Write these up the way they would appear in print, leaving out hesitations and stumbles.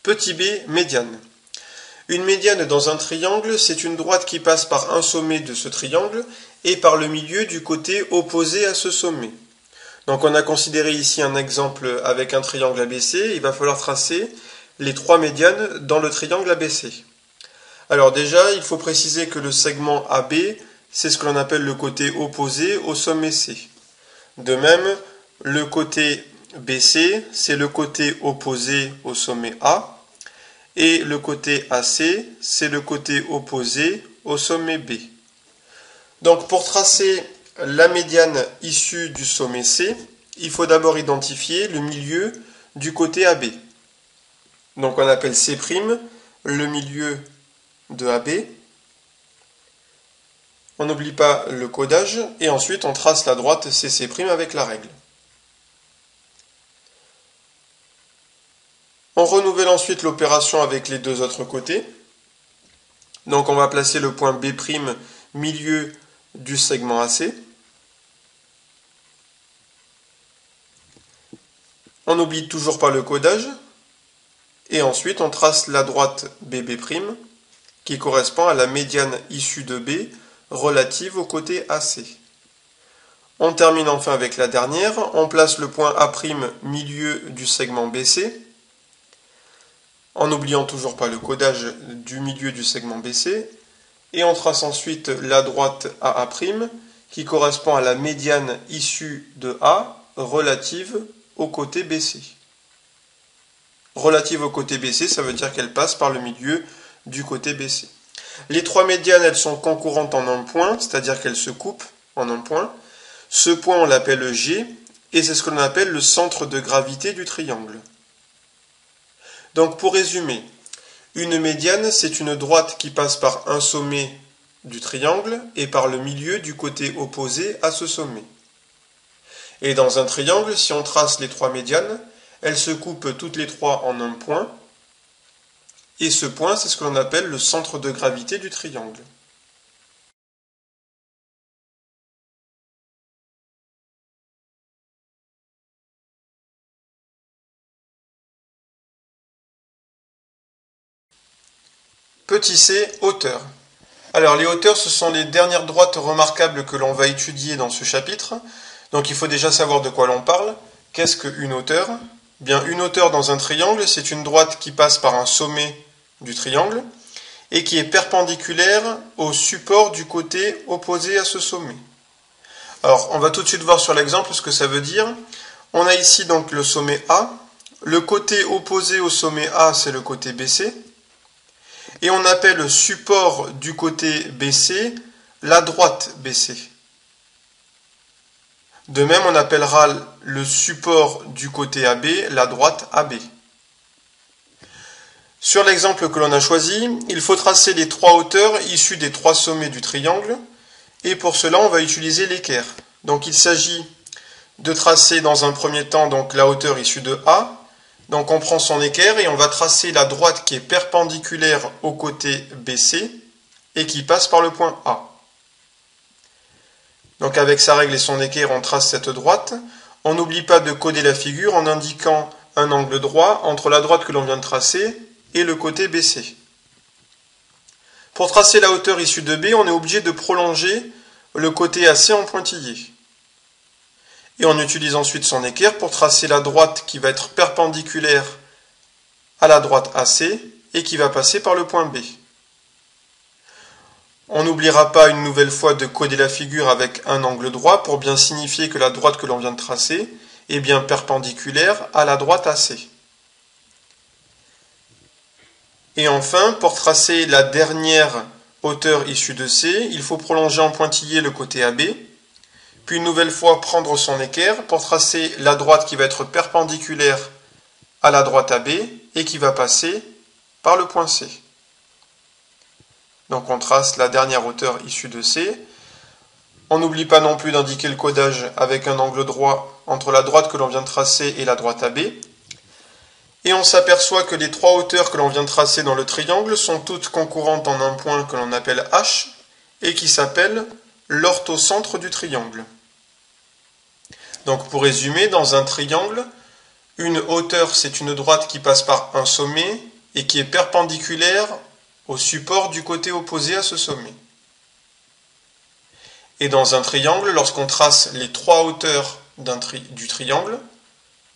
Petit b, médiane. Une médiane dans un triangle, c'est une droite qui passe par un sommet de ce triangle et par le milieu du côté opposé à ce sommet. Donc on a considéré ici un exemple avec un triangle ABC, il va falloir tracer les trois médianes dans le triangle ABC. Alors déjà, il faut préciser que le segment AB, c'est ce que l'on appelle le côté opposé au sommet C. De même, le côté BC, c'est le côté opposé au sommet A, et le côté AC, c'est le côté opposé au sommet B. Donc pour tracer la médiane issue du sommet C, il faut d'abord identifier le milieu du côté AB. Donc on appelle C' le milieu de AB. On n'oublie pas le codage et ensuite on trace la droite CC' avec la règle. On renouvelle ensuite l'opération avec les deux autres côtés. Donc on va placer le point B' milieu du segment AC. On n'oublie toujours pas le codage. Et ensuite on trace la droite BB' qui correspond à la médiane issue de B relative au côté AC. On termine enfin avec la dernière. On place le point A' milieu du segment BC. En n'oubliant toujours pas le codage du milieu du segment BC, et on trace ensuite la droite AA', qui correspond à la médiane issue de A, relative au côté BC. Relative au côté BC, ça veut dire qu'elle passe par le milieu du côté BC. Les trois médianes, elles sont concurrentes en un point, c'est-à-dire qu'elles se coupent en un point. Ce point, on l'appelle G, et c'est ce que l'on appelle le centre de gravité du triangle. Donc pour résumer, une médiane, c'est une droite qui passe par un sommet du triangle et par le milieu du côté opposé à ce sommet. Et dans un triangle, si on trace les trois médianes, elles se coupent toutes les trois en un point. Et ce point, c'est ce que l'on appelle le centre de gravité du triangle. Petit c, hauteur. Alors les hauteurs, ce sont les dernières droites remarquables que l'on va étudier dans ce chapitre. Donc il faut déjà savoir de quoi l'on parle. Qu'est-ce qu'une hauteur? Bien, une hauteur dans un triangle, c'est une droite qui passe par un sommet du triangle et qui est perpendiculaire au support du côté opposé à ce sommet. Alors on va tout de suite voir sur l'exemple ce que ça veut dire. On a ici donc le sommet A. Le côté opposé au sommet A, c'est le côté BC. Et on appelle le support du côté BC la droite BC. De même, on appellera le support du côté AB la droite AB. Sur l'exemple que l'on a choisi, il faut tracer les trois hauteurs issues des trois sommets du triangle. Et pour cela, on va utiliser l'équerre. Donc il s'agit de tracer dans un premier temps donc, la hauteur issue de A. Donc on prend son équerre et on va tracer la droite qui est perpendiculaire au côté BC et qui passe par le point A. Donc avec sa règle et son équerre, on trace cette droite. On n'oublie pas de coder la figure en indiquant un angle droit entre la droite que l'on vient de tracer et le côté BC. Pour tracer la hauteur issue de B, on est obligé de prolonger le côté AC en pointillé. Et on utilise ensuite son équerre pour tracer la droite qui va être perpendiculaire à la droite AC et qui va passer par le point B. On n'oubliera pas une nouvelle fois de coder la figure avec un angle droit pour bien signifier que la droite que l'on vient de tracer est bien perpendiculaire à la droite AC. Et enfin, pour tracer la dernière hauteur issue de C, il faut prolonger en pointillé le côté AB, puis une nouvelle fois prendre son équerre pour tracer la droite qui va être perpendiculaire à la droite AB et qui va passer par le point C. Donc on trace la dernière hauteur issue de C. On n'oublie pas non plus d'indiquer le codage avec un angle droit entre la droite que l'on vient de tracer et la droite AB. Et on s'aperçoit que les trois hauteurs que l'on vient de tracer dans le triangle sont toutes concurrentes en un point que l'on appelle H et qui s'appelle l'orthocentre du triangle. Donc pour résumer, dans un triangle, une hauteur c'est une droite qui passe par un sommet et qui est perpendiculaire au support du côté opposé à ce sommet. Et dans un triangle, lorsqu'on trace les trois hauteurs du triangle,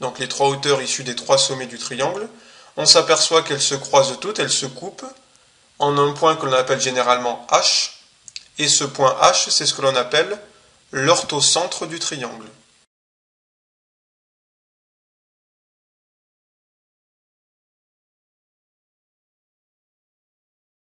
donc les trois hauteurs issues des trois sommets du triangle, on s'aperçoit qu'elles se croisent toutes, elles se coupent en un point que l'on appelle généralement H, et ce point H, c'est ce que l'on appelle l'orthocentre du triangle.